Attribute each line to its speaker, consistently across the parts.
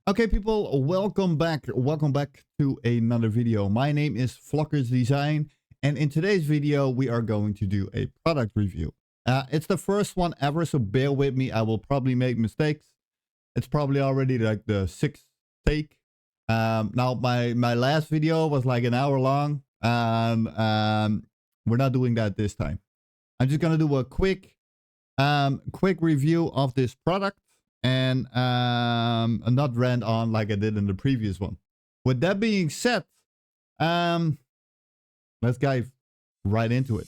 Speaker 1: Okay, people, welcome back. Welcome back to another video. My name is Vloggers Design, and in today's video, we are going to do a product review. It's the first one ever, so bear with me. I will probably make mistakes. It's probably already like the sixth take. Now, my last video was like an hour long. We're not doing that this time. I'm just gonna do a quick review of this product. And not rant on like I did in the previous one. With that being said, let's dive right into it.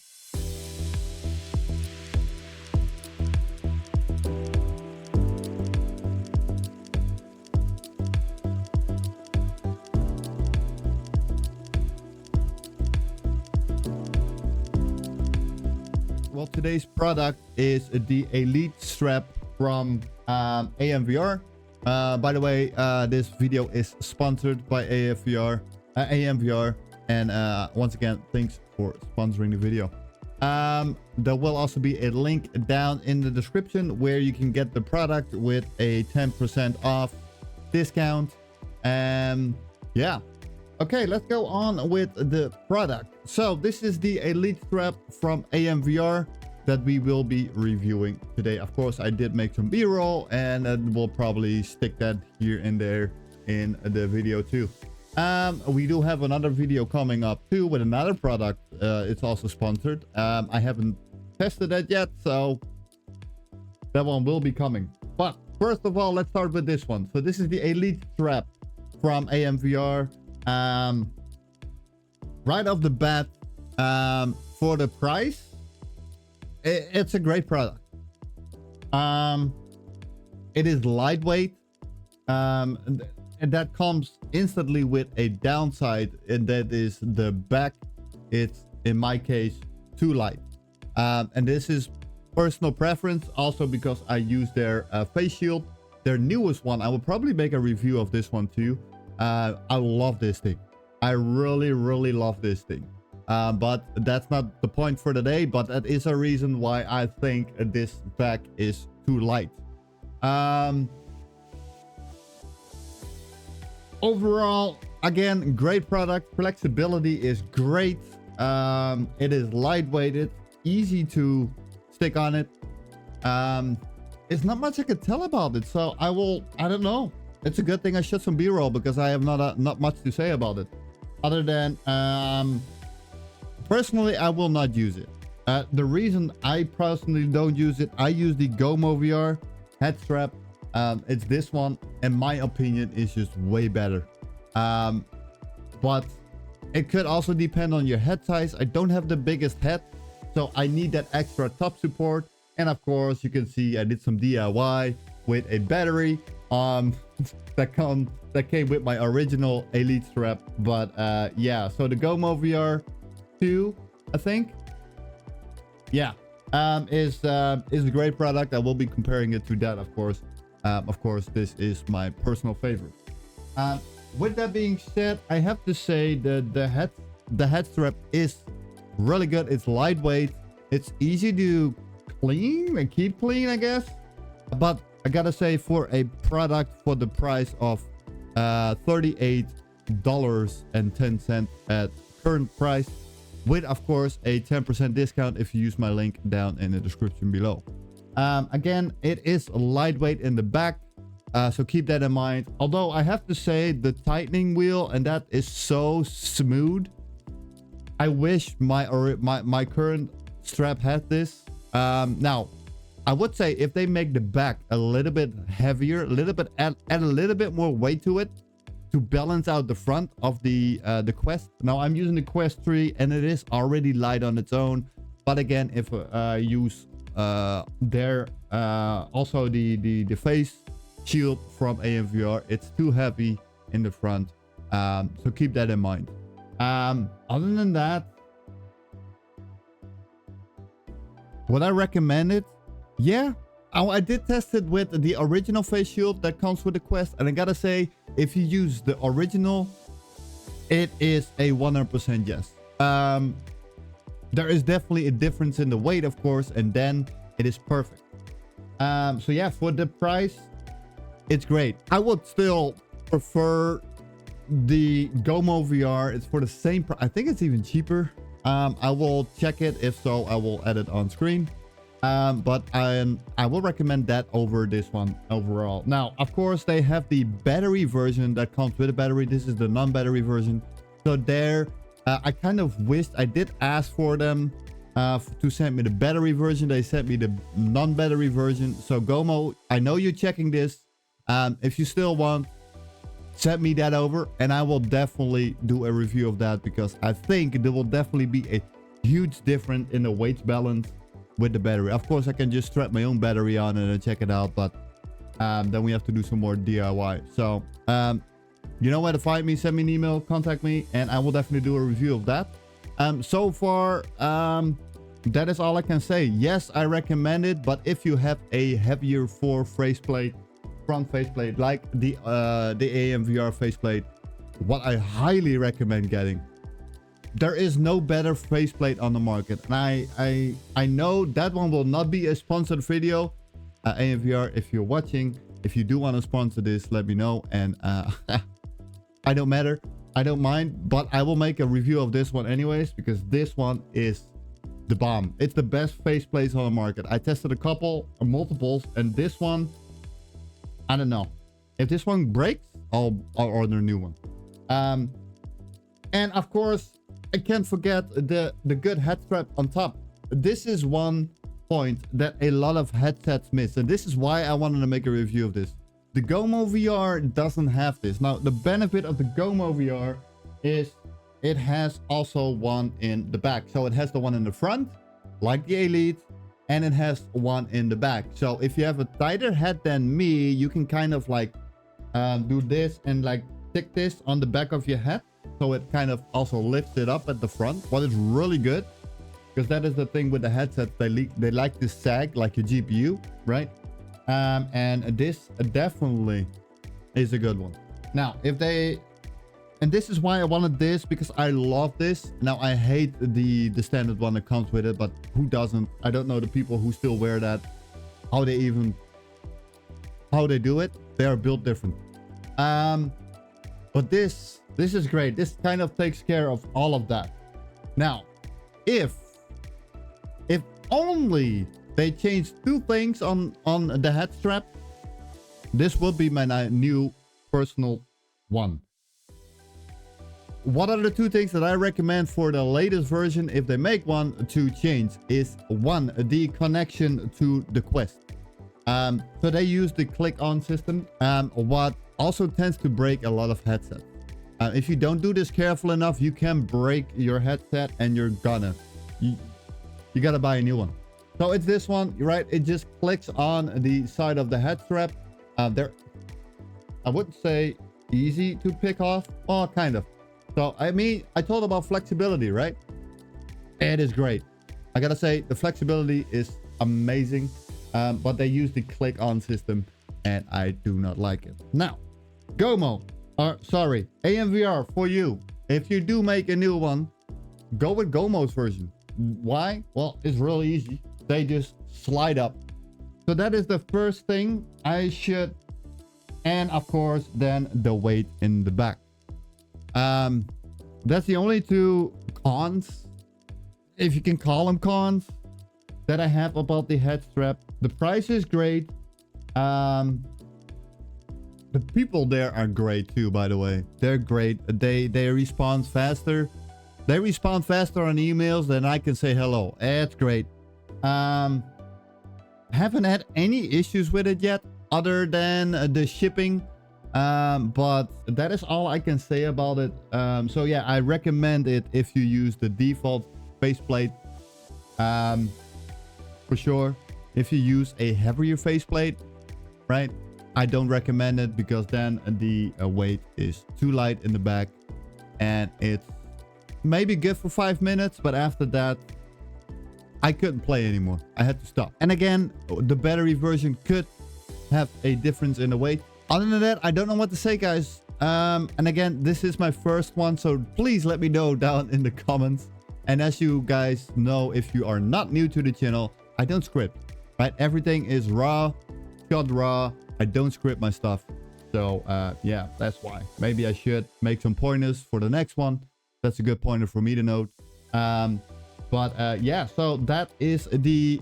Speaker 1: Well, today's product is the Elite Strap from Amvr. By the way, this video is sponsored by Amvr, and once again, thanks for sponsoring the video. There will also be a link down in the description where you can get the product with a 10% off discount. Yeah. Okay, let's go on with the product. So this is the Elite Strap from Amvr that we will be reviewing today. Of course, I did make some B-roll, and we'll probably stick that here and there in the video too. We do have another video coming up too with another product. It's also sponsored. I haven't tested that yet, so that one will be coming. But first of all, let's start with this one. So this is the Elite Strap from Amvr. Right off the bat, for the price, it's a great product. It is lightweight, and that comes instantly with a downside, and that is the back. It's, in my case, too light. And this is personal preference, also because I use their face shield, their newest one. I will probably make a review of this one too. I love this thing. I really love this thing. But that's not the point for today, but that is a reason why I think this back is too light. Overall, again, great product. Flexibility is great. It is lightweighted, easy to stick on it. It's not much I could tell about it, so I don't know. It's a good thing I shot some B-roll because I have not much to say about it. Other than, personally, I will not use it. The reason I personally don't use it, I use the Gomo VR head strap. It's this one, in my opinion, is just way better. But it could also depend on your head size. I don't have the biggest head, so I need that extra top support. And of course, you can see I did some DIY with a battery that came with my original Elite strap. But yeah, so the Gomo VR 2, I think, yeah, is a great product. I will be comparing it to that, of course. Of course, this is my personal favorite. With that being said, I have to say that the head strap is really good. It's lightweight. It's easy to clean and keep clean, I guess. But I gotta say, for a product for the price of $38.10 at current price, with of course a 10% discount if you use my link down in the description below. Again, it is lightweight in the back, so keep that in mind. Although I have to say, the tightening wheel, and that is so smooth. I wish my current strap had this. Now, I would say if they make the back a little bit heavier, add a little bit more weight to it to balance out the front of the Quest. Now I'm using the Quest 3, and it is already light on its own. But again, if I use also the face shield from Amvr, it's too heavy in the front. So keep that in mind. Other than that, would I recommend it? Yeah, I did test it with the original face shield that comes with the Quest, and I gotta say, if you use the original, it is a 100% yes. There is definitely a difference in the weight, of course, and then it is perfect. So yeah, for the price, it's great. I would still prefer the Gomo VR. It's for the same price. I think it's even cheaper. I will check it. If so, I will add it on screen. But I will recommend that over this one overall. Now, of course, they have the battery version that comes with a battery. This is the non-battery version. So there, I kind of wished I did ask for them to send me the battery version. They sent me the non-battery version. So Gomo, I know you're checking this. If you still want, send me that over and I will definitely do a review of that, because I think there will definitely be a huge difference in the weight balance with the battery. Of course, I can just strap my own battery on it and check it out, but then we have to do some more DIY. So you know where to find me. Send me an email, contact me, and I will definitely do a review of that. So far, that is all I can say. Yes, I recommend it, but if you have a heavier front faceplate like the AMVR faceplate, what I highly recommend getting, there is no better faceplate on the market. And I know that one will not be a sponsored video. AMVR, if you're watching, if you do want to sponsor this, let me know. And I don't matter, I don't mind, but I will make a review of this one anyways, because this one is the bomb. It's the best faceplates on the market. I tested a couple, multiples, and this one, I don't know. If this one breaks, I'll order a new one. And of course, I can't forget the good head strap on top. This is one point that a lot of headsets miss, and this is why I wanted to make a review of this. The Gomo VR doesn't have this. Now, the benefit of the Gomo VR is it has also one in the back. So it has the one in the front, like the Elite, and it has one in the back. So if you have a tighter head than me, you can kind of like do this and like stick this on the back of your head. So it kind of also lifts it up at the front. What is really good, because that is the thing with the headsets. They like to sag like your GPU, right? And this definitely is a good one. Now, and this is why I wanted this, because I love this. Now, I hate the standard one that comes with it, but who doesn't? I don't know the people who still wear that, how they do it. They are built different. But this is great. This kind of takes care of all of that. Now, if only they changed two things on the head strap, this would be my new personal one. What are the two things that I recommend for the latest version, if they make one, to change? Is one, the connection to the Quest. So they use the click-on system, what also tends to break a lot of headsets. If you don't do this careful enough, you can break your headset and you're gonna. You gotta buy a new one. So it's this one, right? It just clicks on the side of the head strap. I wouldn't say easy to pick off. Well, kind of. So, I mean, I told about flexibility, right? It is great. I gotta say, the flexibility is amazing. But they use the click-on system, and I do not like it. Now, Gomo, AMVR for you. If you do make a new one, go with Gomo's version. Why? Well, it's really easy. They just slide up. So that is the first thing I should. And of course, then the weight in the back. That's the only two cons, if you can call them cons, that I have about the head strap. The price is great. The people there are great too, by the way. They're great. They respond faster. They respond faster on emails than I can say hello. It's great. Haven't had any issues with it yet, other than the shipping. But that is all I can say about it. So yeah, I recommend it if you use the default faceplate. For sure. If you use a heavier faceplate, right? I don't recommend it, because then the weight is too light in the back, and it's maybe good for 5 minutes, but after that, I couldn't play anymore. I had to stop. And again, the battery version could have a difference in the weight. Other than that, I don't know what to say, guys. And again, this is my first one, so please let me know down in the comments. And as you guys know, if you are not new to the channel, I don't script, right? Everything is raw, shot raw. I don't script my stuff. So yeah, that's why. Maybe I should make some pointers for the next one. That's a good pointer for me to note. But yeah, so that is the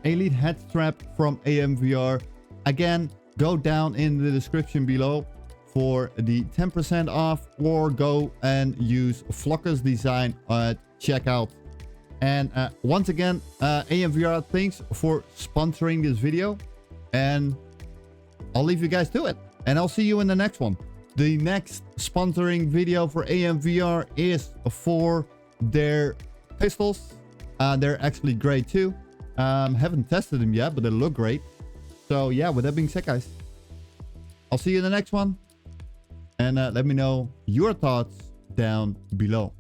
Speaker 1: Elite head strap from Amvr. Again, go down in the description below for the 10% off, or go and use Flocker's design at checkout. And once again, Amvr, thanks for sponsoring this video, and I'll leave you guys to it, and I'll see you in the next one. The next sponsoring video for Amvr is for their pistols. They're actually great too. Haven't tested them yet, but they look great. So yeah, with that being said, guys, I'll see you in the next one. And let me know your thoughts down below.